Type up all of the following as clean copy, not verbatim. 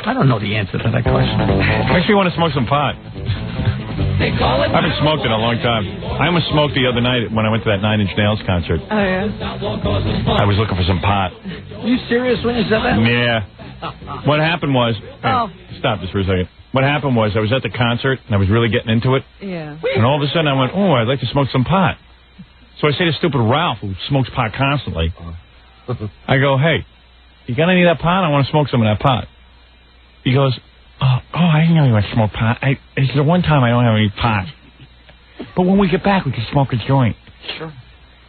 I don't know the answer to that question. Makes me want to smoke some pot. I haven't smoked in a long time. I almost smoked the other night when I went to that Nine Inch Nails concert. Oh, yeah? I was looking for some pot. Are you serious when you said that? Yeah. What happened was... Stop this for a second. What happened was I was at the concert, and I was really getting into it. Yeah. And all of a sudden I went, I'd like to smoke some pot. So I say to stupid Ralph, who smokes pot constantly, I go, hey, you got any of that pot? I want to smoke some of that pot. He goes... I didn't know you want to smoke pot. It's the one time I don't have any pot. But when we get back, we can smoke a joint. Sure.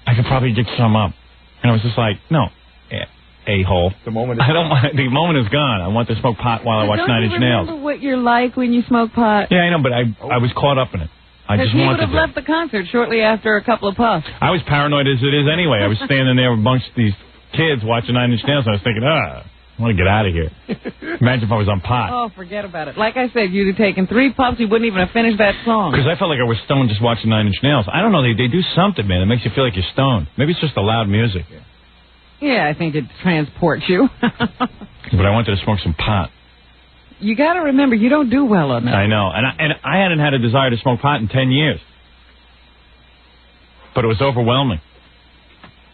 I could probably dig some up. And I was just like, no, a-hole. The moment is gone. I want to smoke pot while I watch Nine Inch Nails. Don't you remember what you're like when you smoke pot? Yeah, I know, but I was caught up in it. I just he wanted would have left the concert shortly after a couple of puffs. I was paranoid as it is anyway. I was standing there amongst these kids watching Nine Inch Nails, and I was thinking, I want to get out of here. Imagine if I was on pot. Oh, forget about it. Like I said, you'd have taken 3 puffs, you wouldn't even have finished that song. Because I felt like I was stoned just watching Nine Inch Nails. I don't know, they do something, man. It makes you feel like you're stoned. Maybe it's just the loud music. Yeah, I think it transports you. But I wanted to smoke some pot. You got to remember, you don't do well on that. I know. And I hadn't had a desire to smoke pot in 10 years. But it was overwhelming.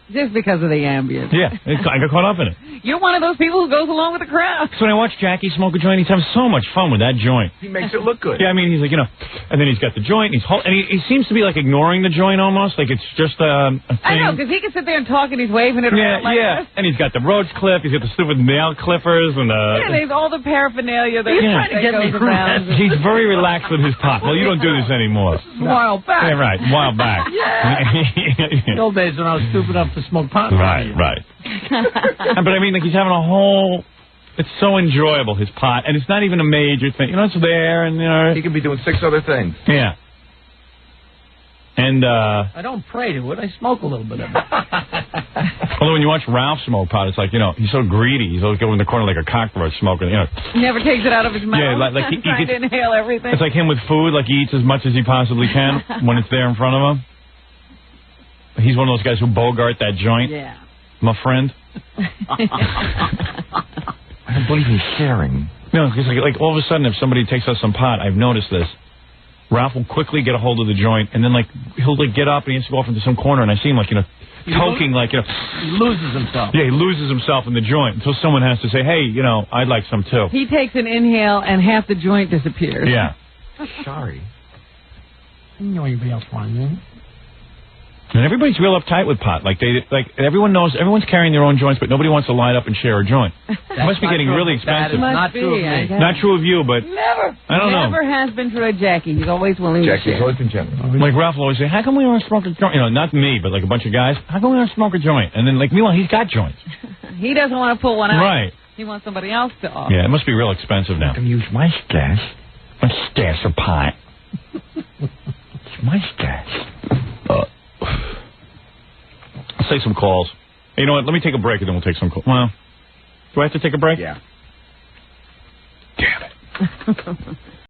Just because of the ambience. Yeah, I got caught up in it. You're one of those people who goes along with the crowd. So when I watch Jackie smoke a joint, he's having so much fun with that joint. He makes it look good. Yeah, I mean, he's like, and then he's got the joint, and he seems to be like ignoring the joint almost, like it's just a thing. I know, because he can sit there and talk, and he's waving it around like this. And he's got the roach clip, he's got the stupid nail clippers, and there's all the paraphernalia that trying to get me around. He's very relaxed with his pot. Well, you don't do this anymore. A while back. Yeah, right, a while back. The old days when I was stupid enough to smoke pot. Right. But I mean, like, he's having a whole... It's so enjoyable, his pot, and it's not even a major thing. It's there, and, He could be doing 6 other things. Yeah. And, I don't pray to it. I smoke a little bit of it. Although when you watch Ralph smoke pot, it's like, he's so greedy. He's always going in the corner like a cockroach smoking, He never takes it out of his mouth. Yeah, like he trying to inhale everything. It's like him with food, like he eats as much as he possibly can when it's there in front of him. He's one of those guys who bogart that joint. Yeah. My friend. I don't believe he's sharing. No, because like all of a sudden, if somebody takes us some pot, I've noticed this. Ralph will quickly get a hold of the joint, and then he'll get up and he has to go off into some corner, and I see him toking He loses himself. Yeah, he loses himself in the joint until someone has to say, hey, I'd like some too. He takes an inhale and half the joint disappears. Yeah. Sorry. I didn't know anybody else wanted it. And everybody's real uptight with pot. Everyone knows, everyone's carrying their own joints, but nobody wants to line up and share a joint. It must be getting really expensive. That is not true of me. Not true of you, but... Never. I don't know. Never has been true of Jackie. He's always willing to share. Jackie's always been generous. Like Ralph will always say, how come we don't smoke a joint? Not me, but like a bunch of guys. How come we don't smoke a joint? And then, meanwhile, he's got joints. He doesn't want to pull one out. Right. He wants somebody else to offer. Yeah, it must be real expensive now. I can use my stash. My stash of pot. It's my stash. I'll take some calls. Hey, you know what? Let me take a break and then we'll take some calls. Well, do I have to take a break? Yeah. Damn it.